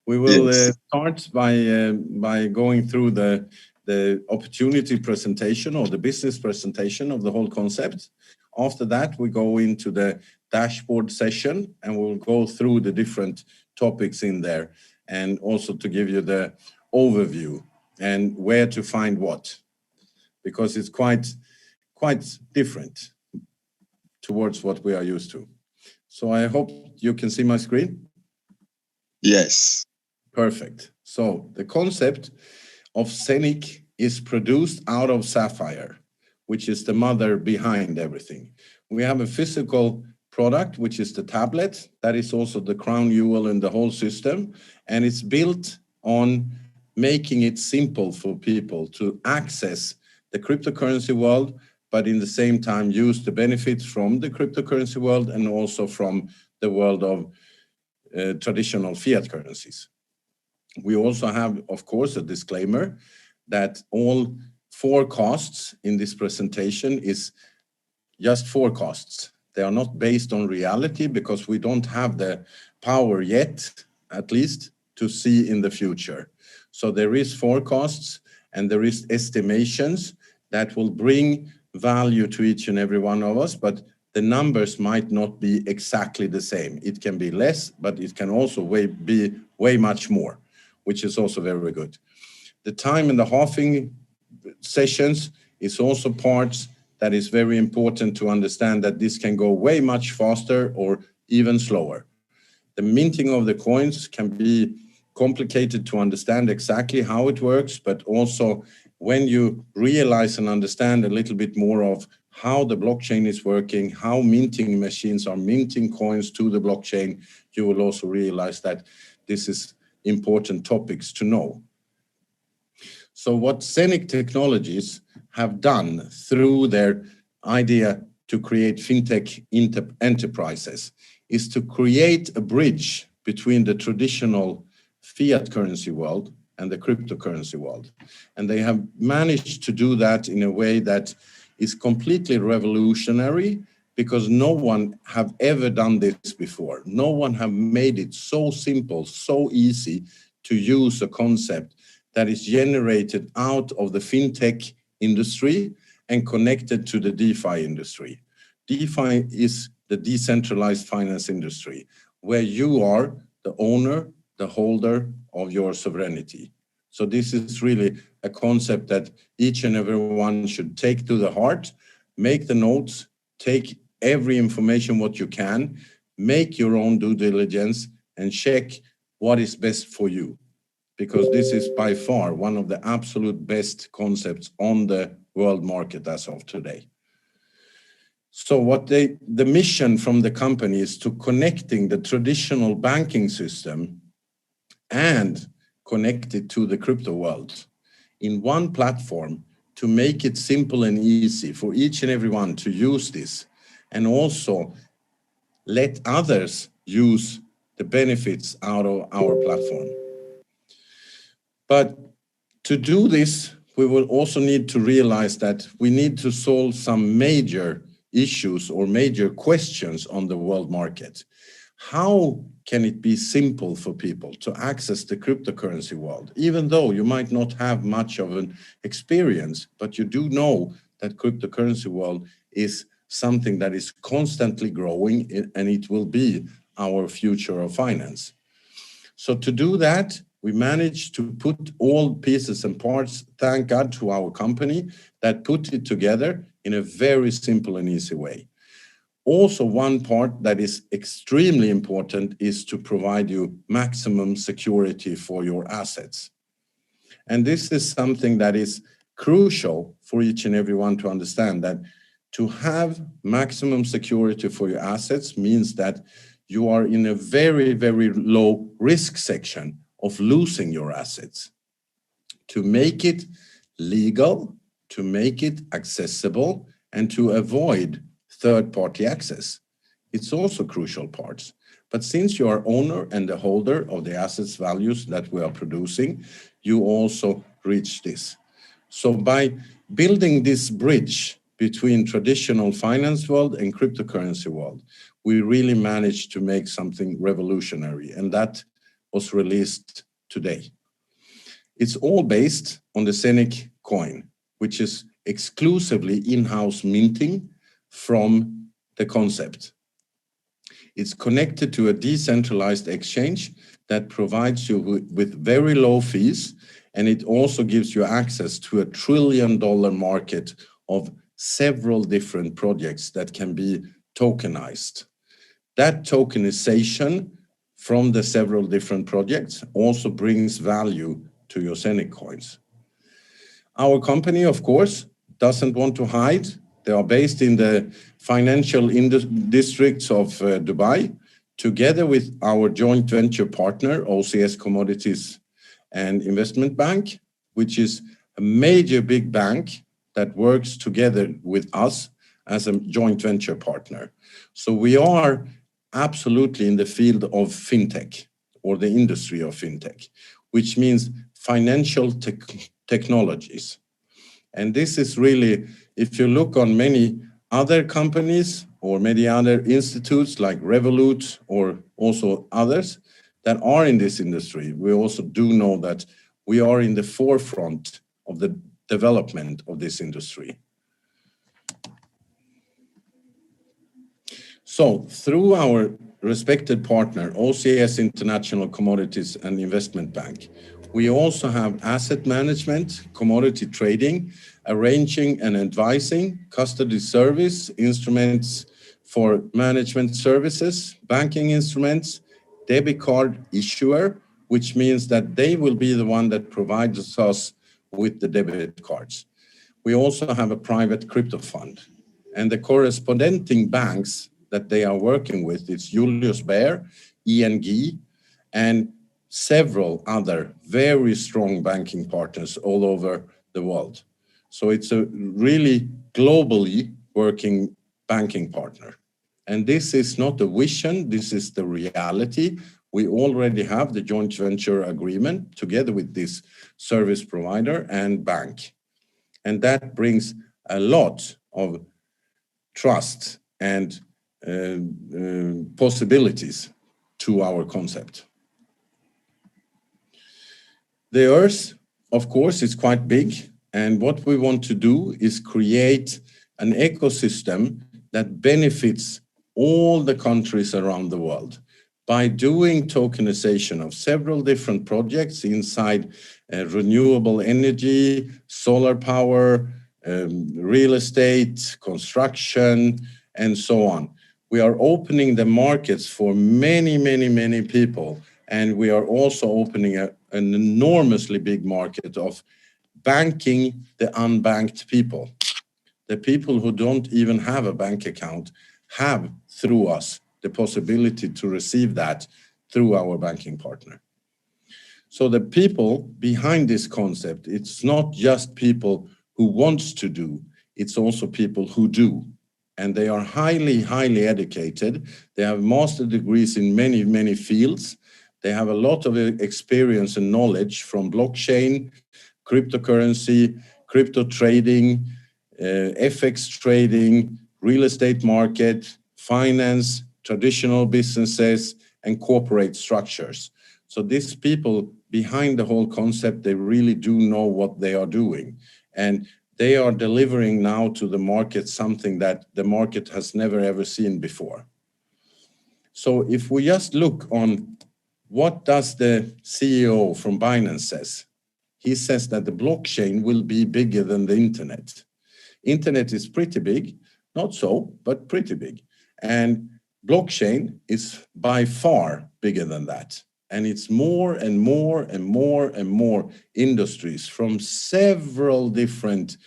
We will Yes. start by going through the opportunity presentation or the business presentation of the whole concept. After that, we go into the dashboard session and we'll go through the different topics in there, and also to give you the overview and where to find what, because it's quite different towards what we are used to. So I hope you can see my screen. Yes. Perfect. So the concept of Zeniq is produced out of sapphire, which is the mother behind everything. We have a physical product, which is the tablet. That is also the crown jewel in the whole system. And it's built on making it simple for people to access the cryptocurrency world, but in the same time use the benefits from the cryptocurrency world and also from the world of traditional fiat currencies. We also have, of course, a disclaimer that all forecasts in this presentation is just forecasts. They are not based on reality because we don't have the power yet, at least, to see in the future. So there is forecasts and there is estimations that will bring value to each and every one of us, but the numbers might not be exactly the same. It can be less, but it can also be way much more, which is also very good. The time in the halving sessions is also parts that is very important to understand that this can go way much faster or even slower. The minting of the coins can be complicated to understand exactly how it works, but also when you realize and understand a little bit more of how the blockchain is working, how minting machines are minting coins to the blockchain, you will also realize that this is important topics to know. So what Zeniq Technologies have done through their idea to create fintech enterprises is to create a bridge between the traditional fiat currency world and the cryptocurrency world. And they have managed to do that in a way that is completely revolutionary, because no one have ever done this before. No one have made it so simple, so easy to use a concept that is generated out of the fintech industry and connected to the DeFi industry. DeFi is the decentralized finance industry, where you are the owner, the holder of your sovereignty. So this is really a concept that each and every one should take to the heart, make the notes, take every information what you can, make your own due diligence and check what is best for you, because this is by far one of the absolute best concepts on the world market as of today. So what the mission from the company is to connecting the traditional banking system and connect it to the crypto world in one platform to make it simple and easy for each and every one to use this, and also let others use the benefits out of our platform. But to do this, we will also need to realize that we need to solve some major issues or major questions on the world market. How can it be simple for people to access the cryptocurrency world, even though you might not have much of an experience, but you do know that cryptocurrency world is something that is constantly growing, and it will be our future of finance. So to do that, we managed to put all pieces and parts, thank God to our company that put it together in a very simple and easy way. Also, one part that is extremely important is to provide you maximum security for your assets. And this is something that is crucial for each and every one to understand, that to have maximum security for your assets means that you are in a very, very low risk section of losing your assets. To make it legal, to make it accessible, and to avoid third-party access, it's also crucial parts. But since you are owner and the holder of the assets values that we are producing, you also reach this. So by building this bridge between traditional finance world and cryptocurrency world, we really managed to make something revolutionary, and that was released today. It's all based on the Zeniq coin, which is exclusively in-house minting from the concept. It's connected to a decentralized exchange that provides you with very low fees, and it also gives you access to a $1 trillion market of several different projects that can be tokenized. That tokenization from the several different projects also brings value to your Zeniq coins. Our company, of course, doesn't want to hide. They are based in the financial districts of Dubai, together with our joint venture partner, OCS Commodities and Investment Bank, which is a major big bank that works together with us as a joint venture partner. So we are absolutely in the field of fintech, or the industry of fintech, which means financial technologies. And this is really, if you look on many other companies or many other institutes like Revolut or also others that are in this industry, we also do know that we are in the forefront of the development of this industry. So through our respected partner, OCS International Commodities and Investment Bank, we also have asset management, commodity trading, arranging and advising, custody service, instruments for management services, banking instruments, debit card issuer, which means that they will be the one that provides us with the debit cards. We also have a private crypto fund, and the corresponding banks that they are working with, it's Julius Baer, ING, and several other very strong banking partners all over the world. So it's a really globally working banking partner. And this is not a vision, this is the reality. We already have the joint venture agreement together with this service provider and bank. And that brings a lot of trust and possibilities to our concept. The Earth, of course, is quite big, and what we want to do is create an ecosystem that benefits all the countries around the world by doing tokenization of several different projects inside renewable energy, solar power, real estate, construction, and so on. We are opening the markets for many, many, many people, and we are also opening an enormously big market of banking the unbanked people. The people who don't even have a bank account have, through us, the possibility to receive that through our banking partner. So the people behind this concept, it's not just people who want to do, it's also people who do. And they are highly, highly educated. They have master degrees in many, many fields. They have a lot of experience and knowledge from blockchain, cryptocurrency, crypto trading, FX trading, real estate market, finance, traditional businesses, and corporate structures. So these people behind the whole concept, they really do know what they are doing. And they are delivering now to the market something that the market has never ever seen before. So if we just look on what does the CEO from Binance says, he says that the blockchain will be bigger than the internet. Internet is pretty big, not so, but pretty big. And blockchain is by far bigger than that. And it's more and more and more and more industries from several different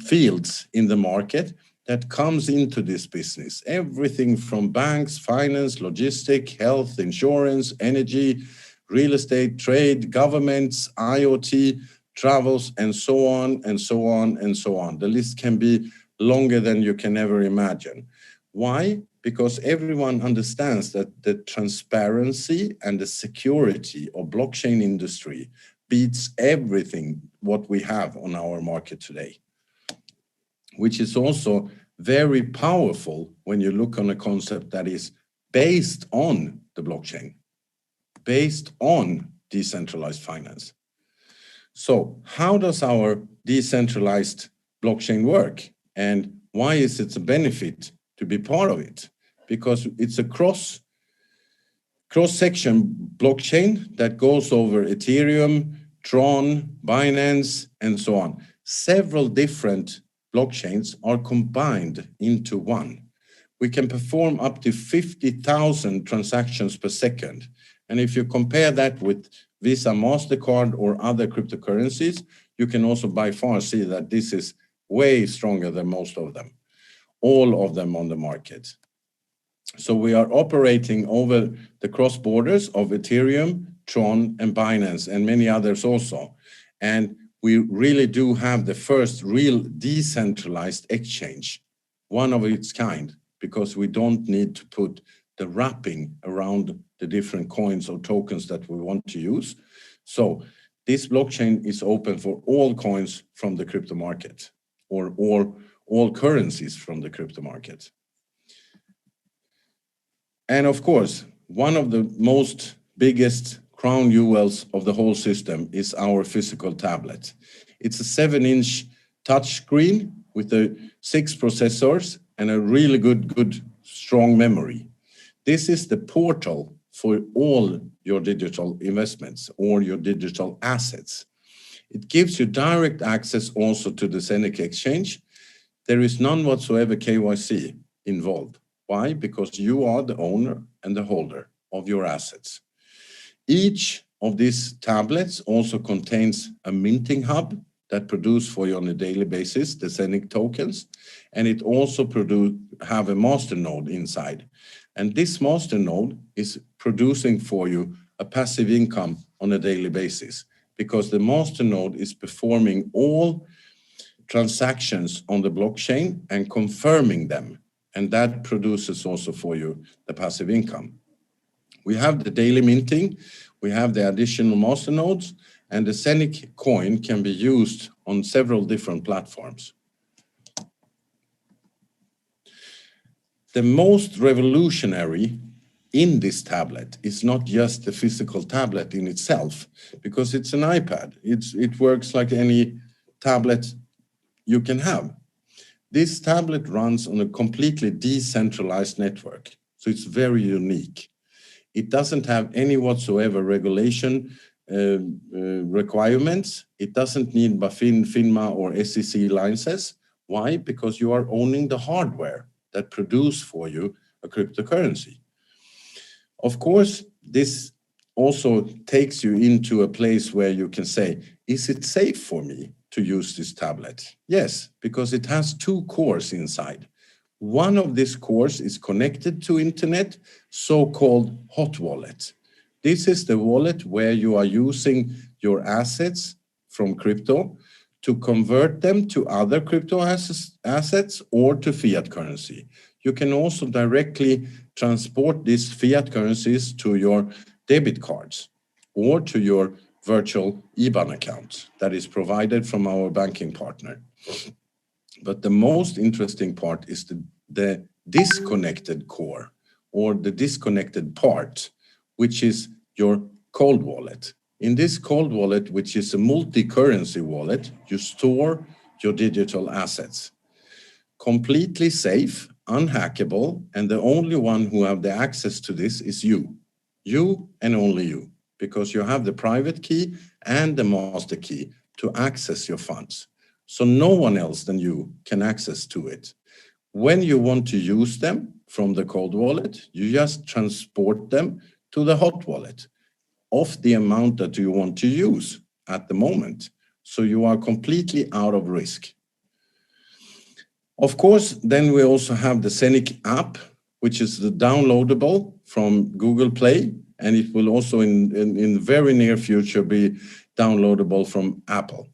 fields in the market that comes into this business. Everything from banks, finance, logistics, health, insurance, energy, real estate, trade, governments, IoT, travels, and so on, and so on, and so on. The list can be longer than you can ever imagine. Why? Because everyone understands that the transparency and the security of blockchain industry beats everything what we have on our market today, which is also very powerful when you look on a concept that is based on the blockchain. based on decentralized finance. So how does our decentralized blockchain work? And why is it a benefit to be part of it? Because it's a cross-section blockchain that goes over Ethereum, Tron, Binance, and so on. Several different blockchains are combined into one. We can perform up to 50,000 transactions per second. And if you compare that with Visa, MasterCard, or other cryptocurrencies, you can also by far see that this is way stronger than most of them, all of them on the market. So we are operating over the cross borders of Ethereum, Tron, and Binance, and many others also. And we really do have the first real decentralized exchange, one of its kind, because we don't need to put the wrapping around the different coins or tokens that we want to use. So this blockchain is open for all coins from the crypto market, or all currencies from the crypto market. And of course, one of the most biggest crown jewels of the whole system is our physical tablet. It's a 7-inch touch screen with 6 processors and a really good strong memory. This is the portal for all your digital investments or your digital assets. It gives you direct access also to the Zeniq exchange. There is none whatsoever KYC involved. Why? Because you are the owner and the holder of your assets. Each of these tablets also contains a minting hub that produce for you on a daily basis the Zeniq tokens, and it also have a master node inside. And this master node is producing for you a passive income on a daily basis, because the master node is performing all transactions on the blockchain and confirming them. And that produces also for you the passive income. We have the daily minting, we have the additional master nodes, and the Zeniq coin can be used on several different platforms. The most revolutionary in this tablet is not just the physical tablet in itself, because it's an iPad. It works like any tablet you can have. This tablet runs on a completely decentralized network, so it's very unique. It doesn't have any whatsoever regulation requirements. It doesn't need BaFin, FINMA, or SEC licenses. Why? Because you are owning the hardware that produce for you a cryptocurrency. Of course, this also takes you into a place where you can say, is it safe for me to use this tablet? Yes, because it has 2 cores inside. One of these cores is connected to internet, so-called hot wallet. This is the wallet where you are using your assets from crypto to convert them to other crypto assets or to fiat currency. You can also directly transport these fiat currencies to your debit cards or to your virtual IBAN account that is provided from our banking partner. But the most interesting part is the disconnected core, or the disconnected part, which is your cold wallet. In this cold wallet, which is a multi-currency wallet, you store your digital assets. Completely safe, unhackable, and the only one who have the access to this is you. You and only you, because you have the private key and the master key to access your funds. So no one else than you can access to it. When you want to use them from the cold wallet, you just transport them to the hot wallet of the amount that you want to use at the moment. So you are completely out of risk. Of course, then we also have the Zeniq app, which is the downloadable from Google Play, and it will also in very near future be downloadable from Apple,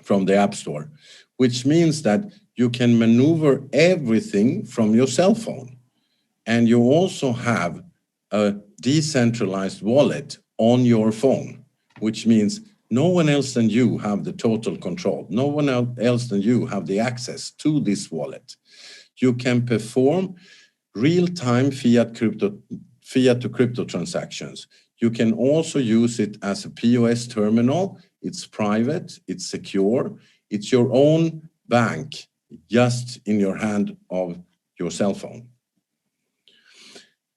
from the App Store, which means that you can maneuver everything from your cell phone. And you also have a decentralized wallet on your phone, which means no one else than you have the total control. No one else than you have the access to this wallet. You can perform real-time fiat to crypto transactions. You can also use it as a POS terminal. It's private, it's secure, it's your own bank just in your hand of your cell phone.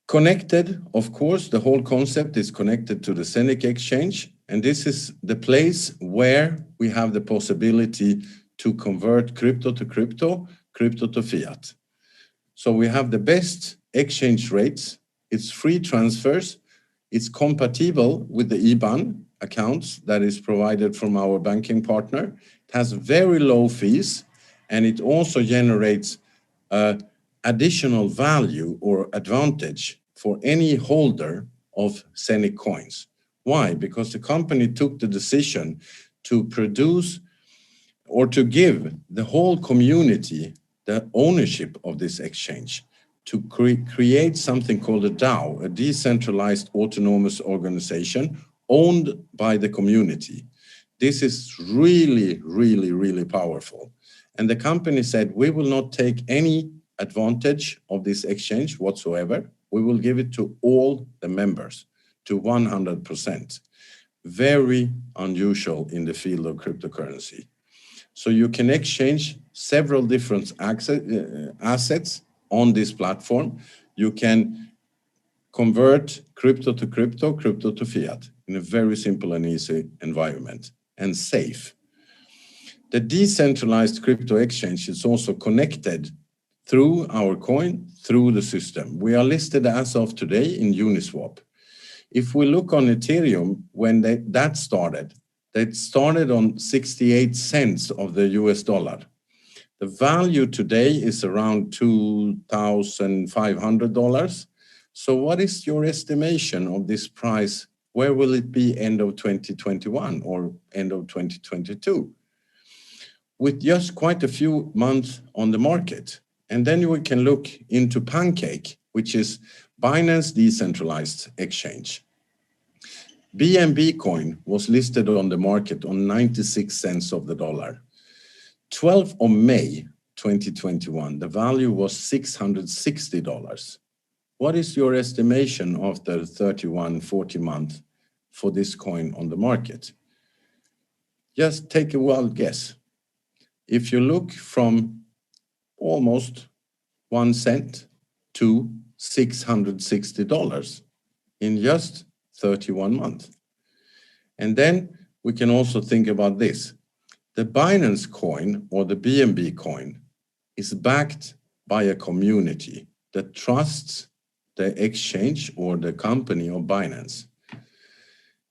Connected, of course, the whole concept is connected to the Zeniq exchange, and this is the place where we have the possibility to convert crypto to crypto, crypto to fiat. So we have the best exchange rates, it's free transfers, it's compatible with the IBAN accounts that is provided from our banking partner. It has very low fees, and it also generates additional value or advantage for any holder of Zeniq coins. Why? Because the company took the decision to produce or to give the whole community the ownership of this exchange, to create something called a DAO, a decentralized autonomous organization owned by the community. This is really, really, really powerful. And the company said, we will not take any advantage of this exchange whatsoever. We will give it to all the members, to 100%. Very unusual in the field of cryptocurrency. So you can exchange several different assets on this platform. You can convert crypto to crypto, crypto to fiat in a very simple and easy environment, and safe. The decentralized crypto exchange is also connected through our coin, through the system. We are listed as of today in Uniswap. If we look on Ethereum, when that started on 68 cents of the US dollar. The value today is around $2,500. So what is your estimation of this price? Where will it be end of 2021 or end of 2022? With just quite a few months on the market. And then we can look into Pancake, which is Binance Decentralized Exchange. BNB coin was listed on the market on 96 cents of the dollar. 12th of May 2021, the value was $660. What is your estimation after 31, 40 months for this coin on the market? Just take a wild guess. If you look from almost 1 cent to $660 in just 31 months. And then we can also think about this. The Binance coin or the BNB coin is backed by a community that trusts the exchange or the company of Binance.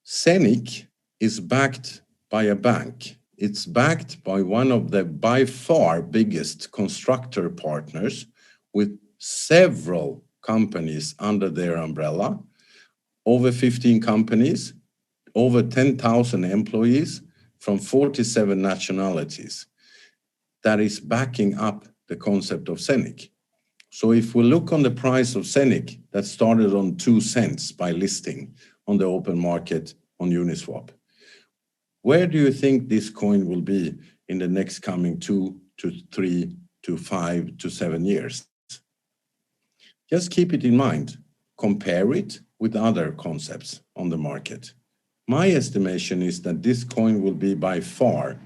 Zeniq is backed by a bank. It's backed by one of the by far biggest constructor partners with several companies under their umbrella, over 15 companies, over 10,000 employees from 47 nationalities that is backing up the concept of Zeniq. So if we look on the price of Zeniq, that started on 2 cents by listing on the open market on Uniswap. Where do you think this coin will be in the next coming 2 to 3 to 5 to 7 years? Just keep it in mind. Compare it with other concepts on the market. My estimation is that this coin will be by far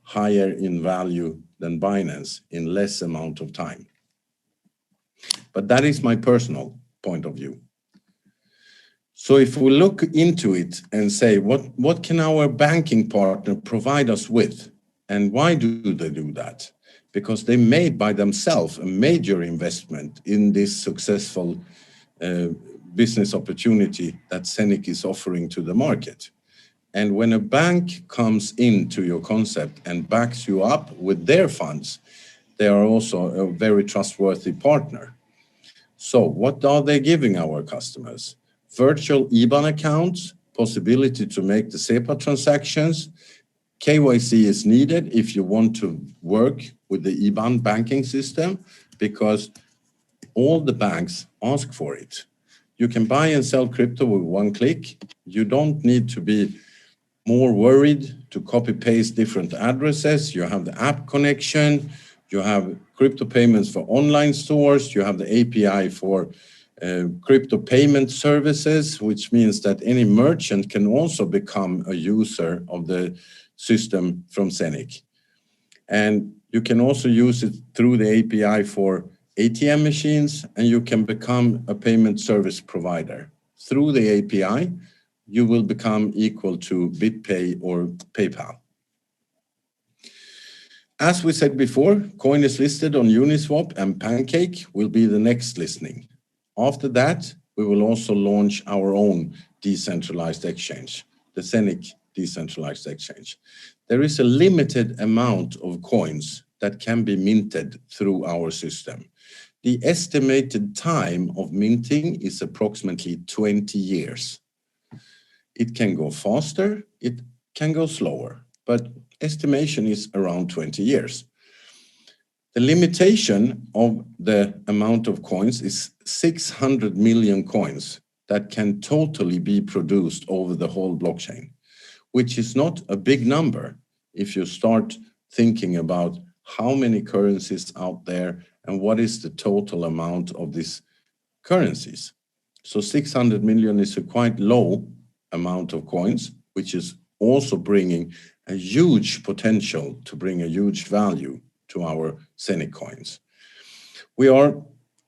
higher in value than Binance in less amount of time. But that is my personal point of view. So if we look into it and say, what can our banking partner provide us with? And why do they do that? Because they made by themselves a major investment in this successful business opportunity that Zeniq is offering to the market. And when a bank comes into your concept and backs you up with their funds, they are also a very trustworthy partner. So what are they giving our customers? Virtual IBAN accounts, possibility to make the SEPA transactions. KYC is needed if you want to work with the IBAN banking system because all the banks ask for it. You can buy and sell crypto with one click. You don't need to be more worried to copy paste different addresses. You have the app connection. You have crypto payments for online stores. You have the API for crypto payment services, which means that any merchant can also become a user of the system from Zeniq. And you can also use it through the API for ATM machines, and you can become a payment service provider. Through the API, you will become equal to BitPay or PayPal. As we said before, Coin is listed on Uniswap, and Pancake will be the next listing. After that, we will also launch our own decentralized exchange, the Zeniq Decentralized Exchange. There is a limited amount of coins that can be minted through our system. The estimated time of minting is approximately 20 years. It can go faster, it can go slower, but estimation is around 20 years. The limitation of the amount of coins is 600 million coins that can totally be produced over the whole blockchain, which is not a big number if you start thinking about how many currencies out there and what is the total amount of these currencies. So 600 million is a quite low amount of coins, which is also bringing a huge potential to bring a huge value to our Zeniq coins.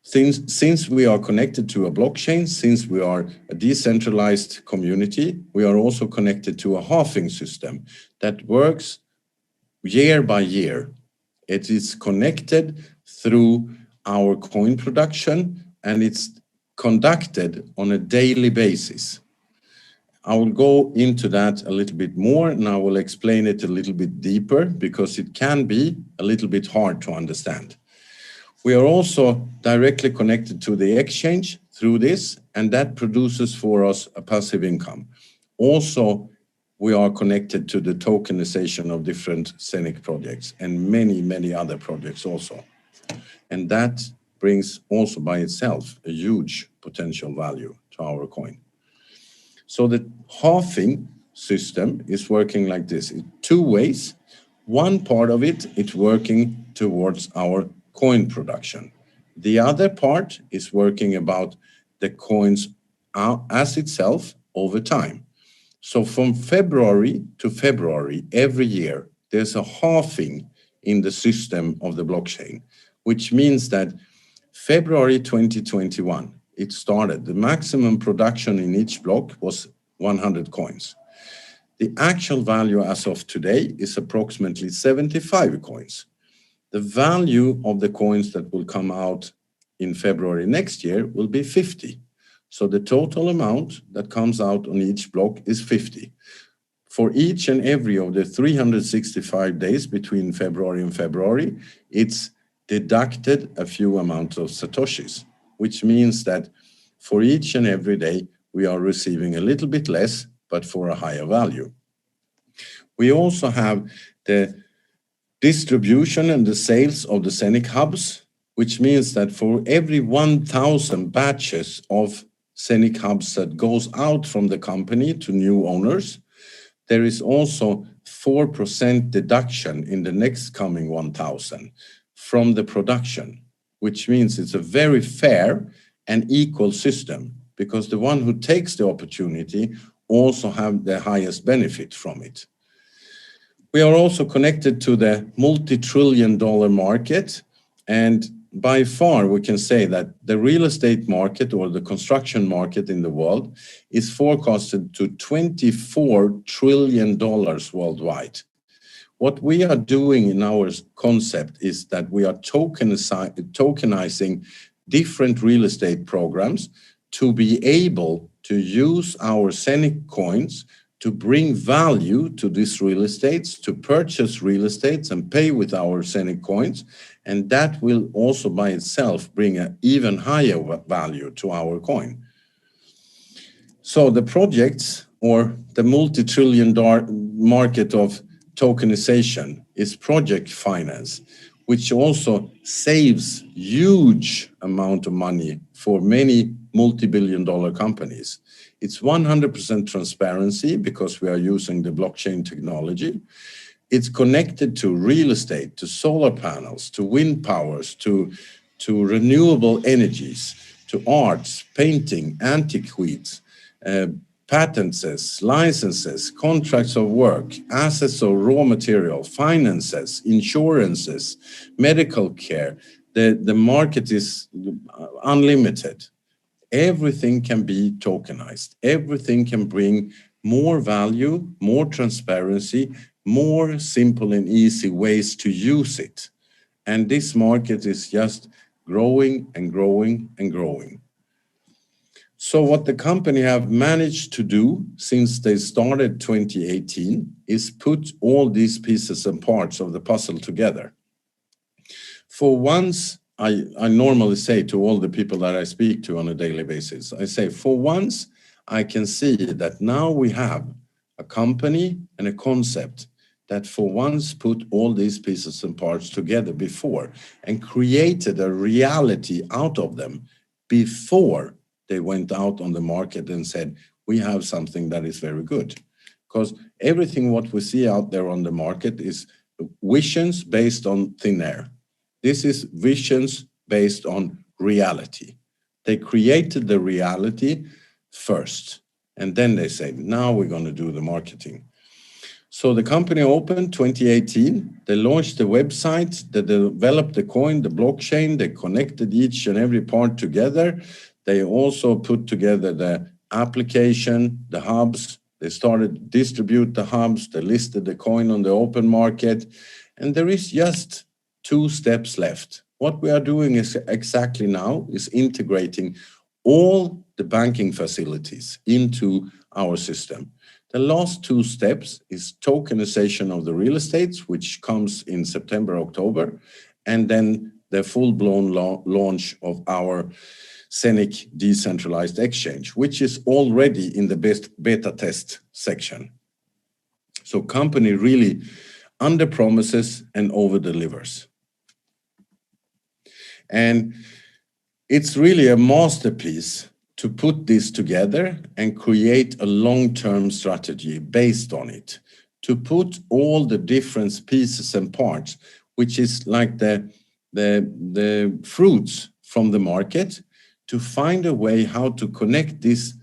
Since we are connected to a blockchain, since we are a decentralized community, we are also connected to a halving system that works year by year. It is connected through our coin production, and it's conducted on a daily basis. I will go into that a little bit more, and I will explain it a little bit deeper because it can be a little bit hard to understand. We are also directly connected to the exchange through this, and that produces for us a passive income. Also, we are connected to the tokenization of different Zeniq projects and many, many other projects also. And that brings also by itself a huge potential value to our coin. So the halving system is working like this in two ways. One part of it, it's working towards our coin production. The other part is working about the coins as itself over time. So from February to February every year, there's a halving in the system of the blockchain, which means that February 2021, it started. The maximum production in each block was 100 coins. The actual value as of today is approximately 75 coins. The value of the coins that will come out in February next year will be 50. So the total amount that comes out on each block is 50. For each and every of the 365 days between February and February, it's deducted a few amounts of Satoshis, which means that for each and every day, we are receiving a little bit less, but for a higher value. We also have the distribution and the sales of the Zeniq hubs, which means that for every 1,000 batches of Zeniq hubs that goes out from the company to new owners, there is also 4% deduction in the next coming 1,000 from the production, which means it's a very fair and equal system because the one who takes the opportunity also have the highest benefit from it. We are also connected to the multi-trillion-dollar market, and by far we can say that the real estate market or the construction market in the world is forecasted to $24 trillion worldwide. What we are doing in our concept is that we are tokenizing different real estate programs to be able to use our Zeniq coins to bring value to these real estates, to purchase real estates and pay with our Zeniq coins. And that will also by itself bring an even higher value to our coin. So the projects or the multi-trillion-dollar market of tokenization is project finance, which also saves huge amount of money for many multi-billion-dollar companies. It's 100% transparency because we are using the blockchain technology. It's connected to real estate, to solar panels, to wind powers, to renewable energies. to arts, painting, antiquities, patents, licenses, contracts of work, assets of raw material, finances, insurances, medical care. The market is unlimited. Everything can be tokenized. Everything can bring more value, more transparency, more simple and easy ways to use it. And this market is just growing and growing and growing. So what the company have managed to do since they started 2018 is put all these pieces and parts of the puzzle together. For once, I normally say to all the people that I speak to on a daily basis, I say, for once, I can see that now we have a company and a concept that for once put all these pieces and parts together before and created a reality out of them before they went out on the market and said, we have something that is very good. Because everything what we see out there on the market is visions based on thin air. This is visions based on reality. They created the reality first, and then they say, now we're going to do the marketing. So the company opened 2018. They launched the website, they developed the coin, the blockchain, they connected each and every part together. They also put together the application, the hubs. They started to distribute the hubs. They listed the coin on the open market. And there is just 2 steps left. What we are doing is exactly now is integrating all the banking facilities into our system. The last 2 steps is tokenization of the real estate, which comes in September, October, and then the full-blown launch of our Zeniq decentralized exchange, which is already in the beta test section. So company really under promises and over delivers. And it's really a masterpiece to put this together and create a long-term strategy based on it, to put all the different pieces and parts, which is like the fruits from the market, to find a way how to connect these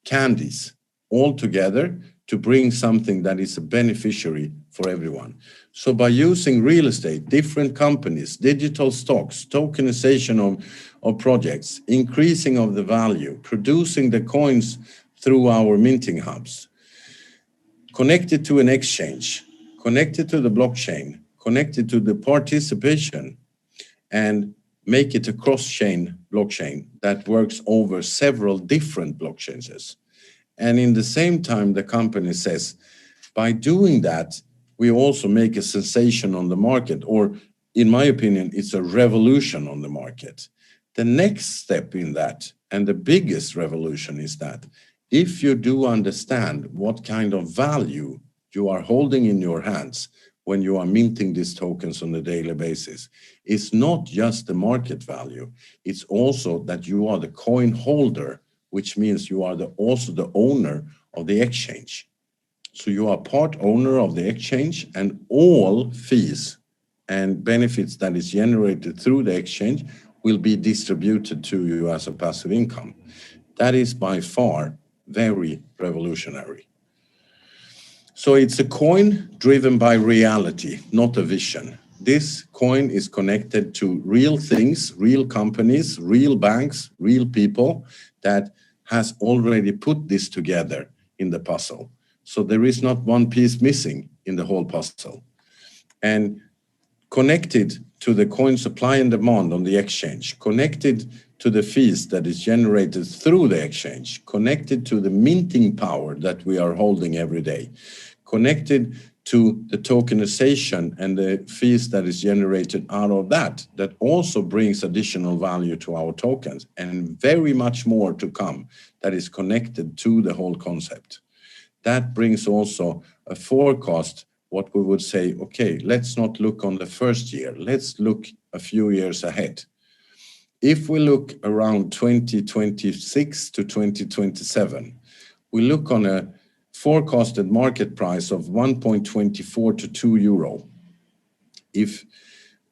candies all together to bring something that is a beneficiary for everyone. So by using real estate, different companies, digital stocks, tokenization of projects, increasing of the value, producing the coins through our minting hubs, connected to an exchange, connected to the blockchain, connected to the participation, and make it a cross-chain blockchain that works over several different blockchains. And in the same time, the company says, by doing that, we also make a sensation on the market, or in my opinion, it's a revolution on the market. The next step in that, and the biggest revolution, is that if you do understand what kind of value you are holding in your hands when you are minting these tokens on a daily basis, it's not just the market value, it's also that you are the coin holder, which means you are also the owner of the exchange. So you are part owner of the exchange, and all fees and benefits that is generated through the exchange will be distributed to you as a passive income. That is by far very revolutionary. So it's a coin driven by reality, not a vision. This coin is connected to real things, real companies, real banks, real people that has already put this together in the puzzle. So there is not one piece missing in the whole puzzle. And connected to the coin supply and demand on the exchange, connected to the fees that is generated through the exchange, connected to the minting power that we are holding every day, connected to the tokenization and the fees that is generated out of that, that also brings additional value to our tokens, and very much more to come that is connected to the whole concept. That brings also a forecast, what we would say, okay, let's not look on the first year, let's look a few years ahead. If we look around 2026 to 2027, we look on a forecasted market price of 1.24 to 2 euro. If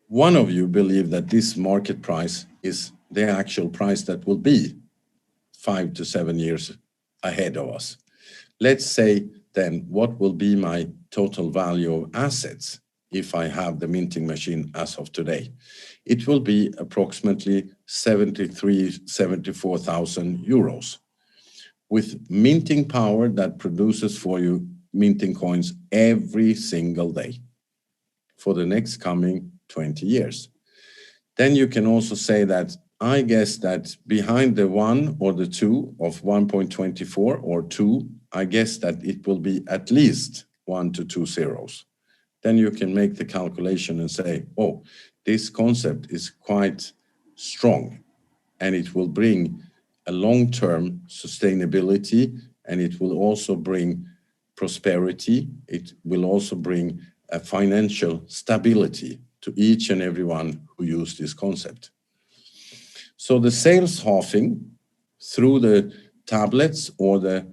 one of you believe that this market price is the actual price that will be 5 to 7 years ahead of us. Let's say then what will be my total value of assets if I have the minting machine as of today. It will be approximately 74,000 euros with minting power that produces for you minting coins every single day for the next coming 20 years. Then you can also say that I guess that behind the 1 or the 2 of 1.24 or 2, I guess that it will be at least 1 to 2 zeros. Then you can make the calculation and say, oh, this concept is quite strong and it will bring a long-term sustainability, and it will also bring prosperity. It will also bring a financial stability to each and everyone who use this concept. So the sales halving through the tablets or the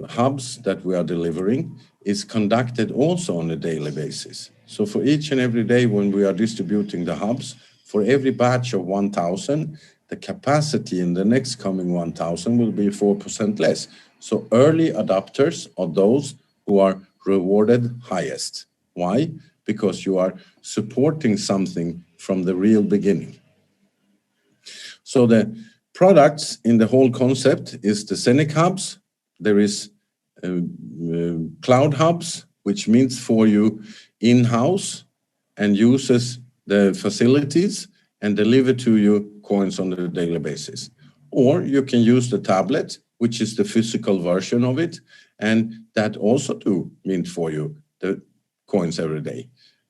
hubs that we are delivering is conducted also on a daily basis. So for each and every day when we are distributing the hubs, for every batch of 1,000, the capacity in the next coming 1,000 will be 4% less. So early adopters are those who are rewarded highest. Why? Because you are supporting something from the real beginning. So the products in the whole concept is the Zeniq hubs. There is cloud hubs, which means for you in-house and uses the facilities and deliver to you coins on a daily basis. Or you can use the tablet, which is the physical version of it, and that also do mint for you the coins every day.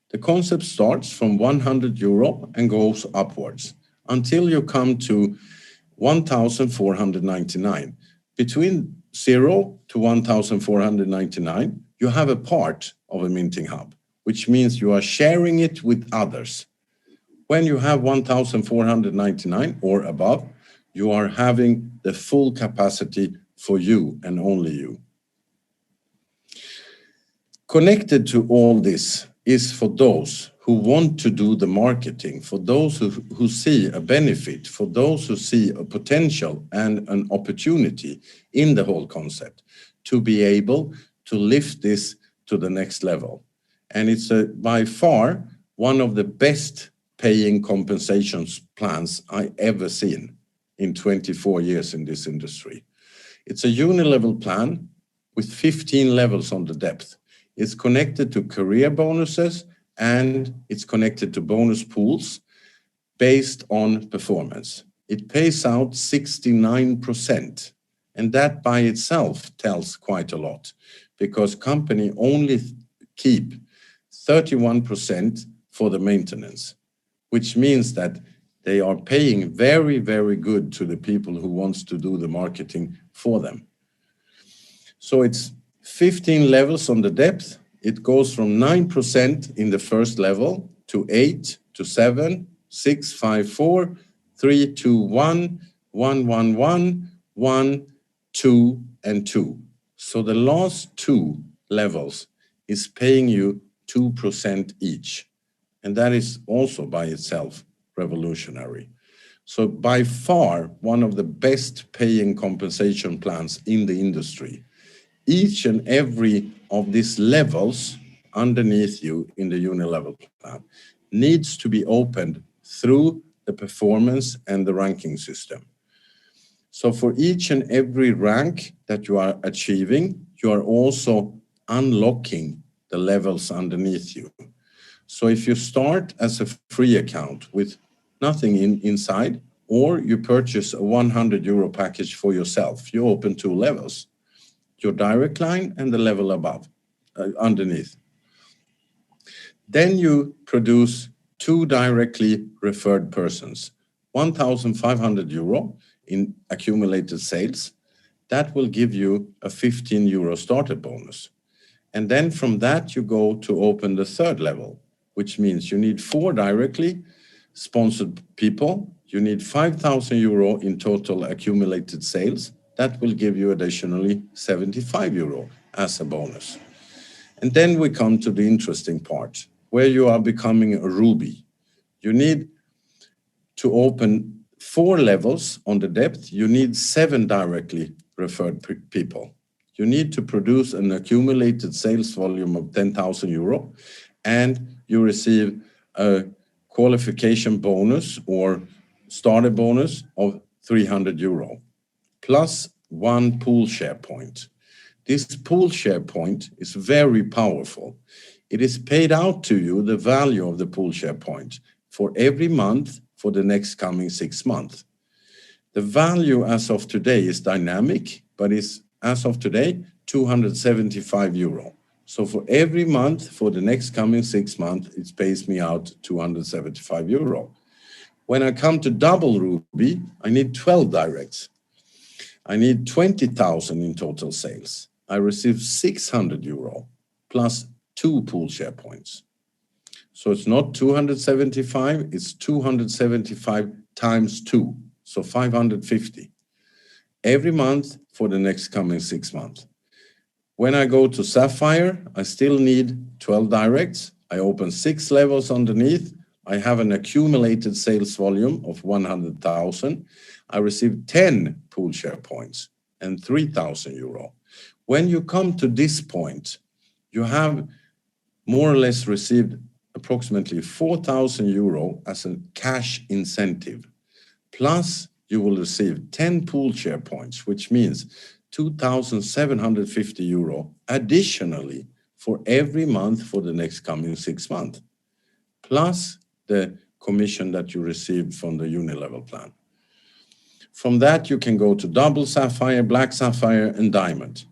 The concept starts from 100 euro and goes upwards until you come to 1,499. Between 0 to 1,499, you have a part of a minting hub, which means you are sharing it with others. When you have 1,499 or above, you are having the full capacity for you and only you. Connected to all this is for those who want to do the marketing, for those who see a benefit, for those who see a potential and an opportunity in the whole concept, to be able to lift this to the next level. And it's by far one of the best paying compensation plans I ever seen in 24 years in this industry. It's a uni-level plan with 15 levels on the depth. It's connected to career bonuses and it's connected to bonus pools based on performance. It pays out 69%, and that by itself tells quite a lot because company only keep 31% for the maintenance, which means that they are paying very, very good to the people who wants to do the marketing for them. So it's 15 levels on the depth. It goes from 9% in the first level to 8 to 7, 6, 5, 4, 3, 2, 1, 1, 1, 1, 1, 2, and 2. So the last two levels is paying you 2% each. And that is also by itself revolutionary. So by far, one of the best paying compensation plans in the industry. Each and every of these levels underneath you in the uni-level plan needs to be opened through the performance and the ranking system. So for each and every rank that you are achieving, you are also unlocking the levels underneath you. So if you start as a free account with nothing inside, or you purchase a 100 euro package for yourself, you open two levels, your direct line and the level above, underneath. Then you produce two directly referred persons, 1,500 euro in accumulated sales. That will give you a 15 euro starter bonus. And then from that, you go to open the third level, which means you need 4 directly sponsored people. You need 5,000 euro in total accumulated sales. That will give you additionally 75 euro as a bonus. And then we come to the interesting part, where you are becoming a ruby. You need to open 4 levels on the depth, you need 7 directly referred people. You need to produce an accumulated sales volume of 10,000 euro, and you receive a qualification bonus or starter bonus of 300 euro, plus 1 pool share point. This pool share point is very powerful. It is paid out to you, the value of the pool share point, for every month for the next coming 6 months. The value as of today is dynamic, but is as of today 275 euro. So for every month for the next coming 6 months, it pays me out 275 euro. When I come to double Ruby, I need 12 directs. I need 20,000 in total sales. I receive 600 euro plus 2 pool share points. So it's not 275, it's 275 times 2, so 550 every month for the next coming 6 months. When I go to Sapphire, I still need 12 directs. I open 6 levels underneath. I have an accumulated sales volume of 100,000. I receive 10 pool share points and 3,000 euro. When you come to this point, you have more or less received approximately 4,000 euro as a cash incentive. Plus, you will receive 10 pool share points, which means 2,750 euro additionally for every month for the next coming 6 months, plus the commission that you received from the Unilevel plan. From that, you can go to double Sapphire, black Sapphire, and diamond.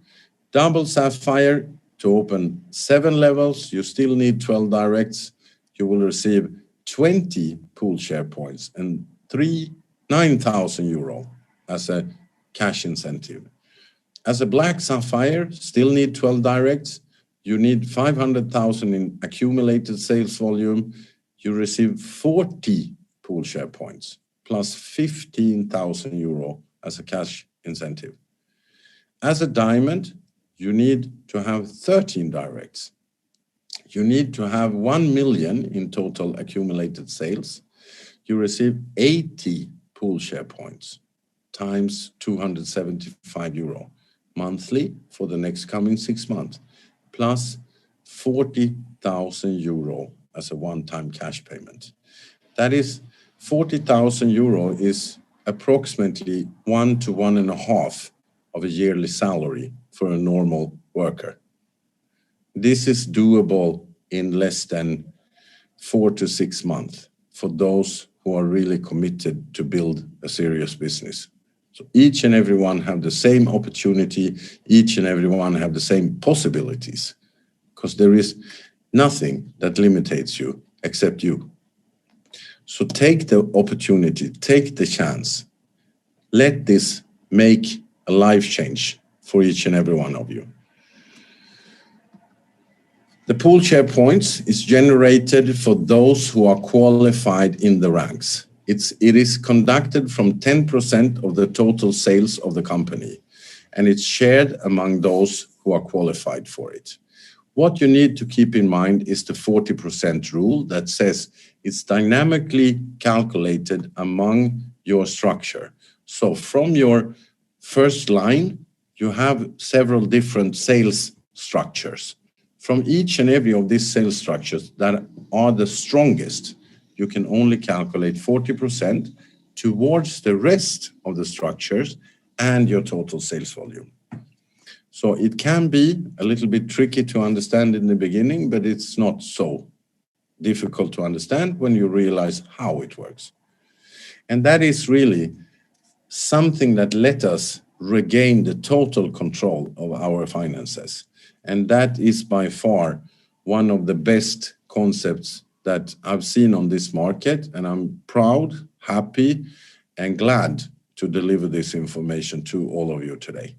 Double Sapphire, to open 7 levels, you still need 12 directs. You will receive 20 pool share points and 9,000 euro as a cash incentive. As a black Sapphire, still need 12 directs. You need 500,000 in accumulated sales volume. You receive 40 pool share points plus 15,000 euro as a cash incentive. As a diamond, you need to have 13 directs. You need to have 1 million in total accumulated sales. You receive 80 pool share points times 275 euro monthly for the next coming 6 months, plus 40,000 euro as a one-time cash payment. That is 40,000 euro is approximately 1 to 1.5 of a yearly salary for a normal worker. This is doable in less than 4 to 6 months for those who are really committed to build a serious business. So each and every one have the same opportunity, each and every one have the same possibilities, because there is nothing that limits you except you. So take the opportunity, take the chance. Let this make a life change for each and every one of you. The pool share points is generated for those who are qualified in the ranks. It is conducted from 10% of the total sales of the company, and it's shared among those who are qualified for it. What you need to keep in mind is the 40% rule that says it's dynamically calculated among your structure. So from your first line, you have several different sales structures. From each and every of these sales structures that are the strongest, you can only calculate 40% towards the rest of the structures and your total sales volume. So it can be a little bit tricky to understand in the beginning, but it's not so difficult to understand when you realize how it works. And that is really something that let us regain the total control of our finances. And that is by far one of the best concepts that I've seen on this market. And I'm proud, happy, and glad to deliver this information to all of you today.